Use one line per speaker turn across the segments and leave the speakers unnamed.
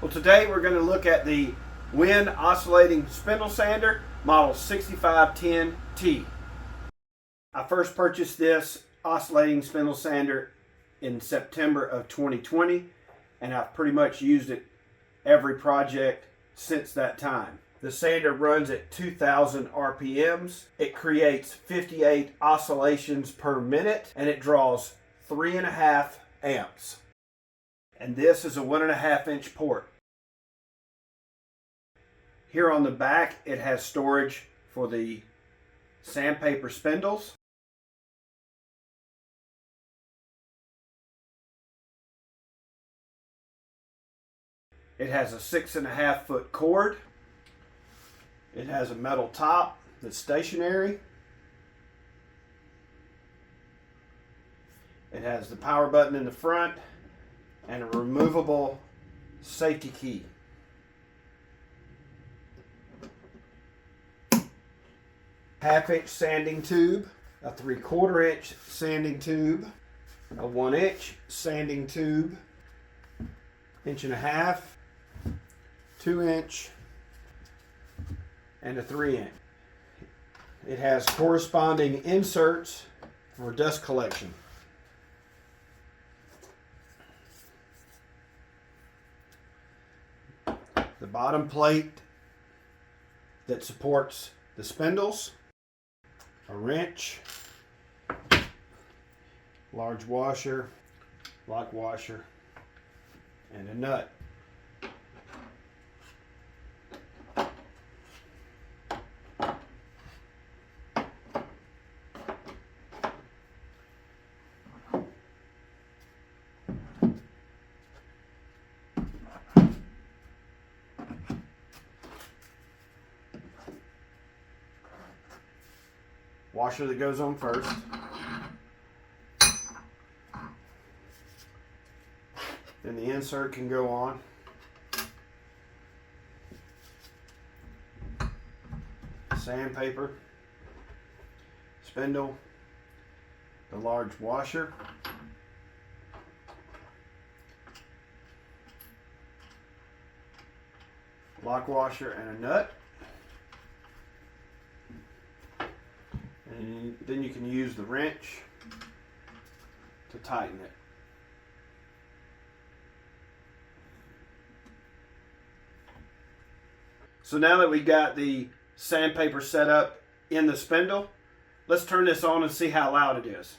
Well, today we're going to look at the WEN Oscillating Spindle Sander model 6510T. I first purchased this oscillating spindle sander in September of 2020, and I've pretty much used it every project since that time. The sander runs at 2,000 RPMs. It creates 58 oscillations per minute, and it draws 3.5 amps. And this is a 1.5 inch port. Here on the back, it has storage for the sandpaper spindles. It has a 6.5 foot cord. It has a metal top that's stationary. It has the power button in the front and a removable safety key. Half-inch sanding tube, a 3/4 inch sanding tube, a 1 inch sanding tube, 1.5 inch, 2 inch, and a 3 inch. It has corresponding inserts for dust collection. The bottom plate that supports the spindles, a wrench, large washer, lock washer, and a nut. Washer that goes on first. Then the insert can go on. Sandpaper, spindle, the large washer, lock washer, and a nut. And then you can use the wrench to tighten it. So now that we got the sandpaper set up in the spindle, let's turn this on and see how loud it is.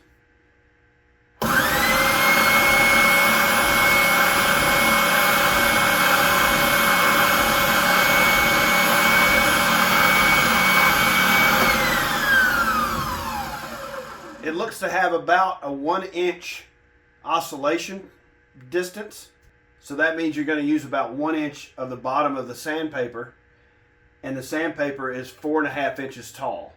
It looks to have about a 1 inch oscillation distance. So that means you're going to use about 1 inch of the bottom of the sandpaper. And the sandpaper is 4.5 inches tall.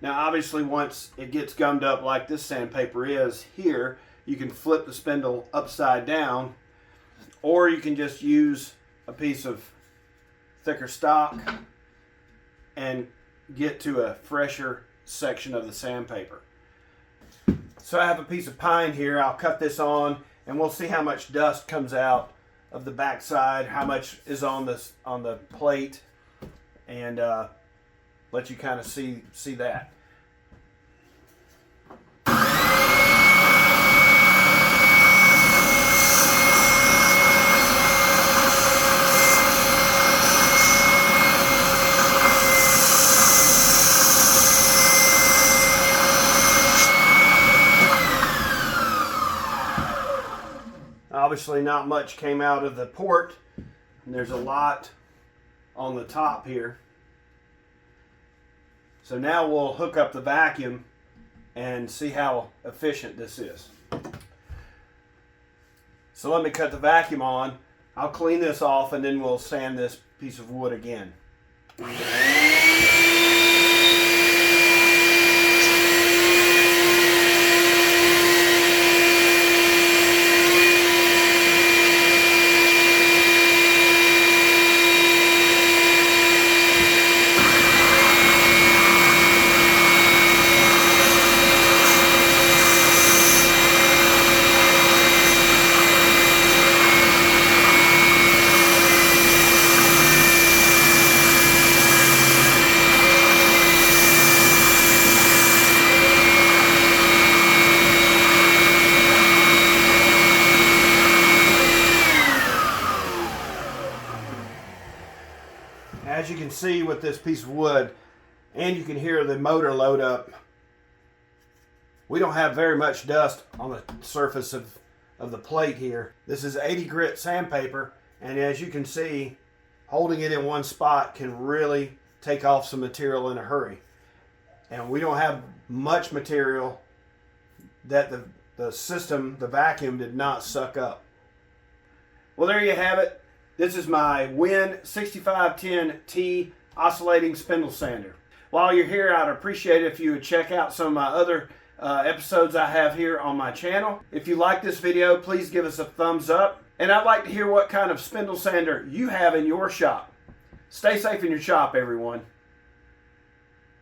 Now obviously once it gets gummed up like this sandpaper is here, you can flip the spindle upside down, or you can just use a piece of thicker stock and get to a fresher section of the sandpaper. So I have a piece of pine here. I'll cut this on and we'll see how much dust comes out of the backside, how much is on the plate, and let you kind of see that. Obviously not much came out of the port, and there's a lot on the top here. So now we'll hook up the vacuum and see how efficient this is. So let me cut the vacuum on. I'll clean this off and then we'll sand this piece of wood again. as you can see with this piece of wood, and you can hear the motor load up, we don't have very much dust on the surface of the plate here. This is 80 grit sandpaper, and as you can see, holding it in one spot can really take off some material in a hurry. And we don't have much material that the system, the vacuum, did not suck up. Well, there you have it. This is my WEN 6510T oscillating spindle sander. While you're here, I'd appreciate it if you would check out some of my other episodes I have here on my channel. If you like this video, please give us a thumbs up. And I'd like to hear what kind of spindle sander you have in your shop. Stay safe in your shop, everyone.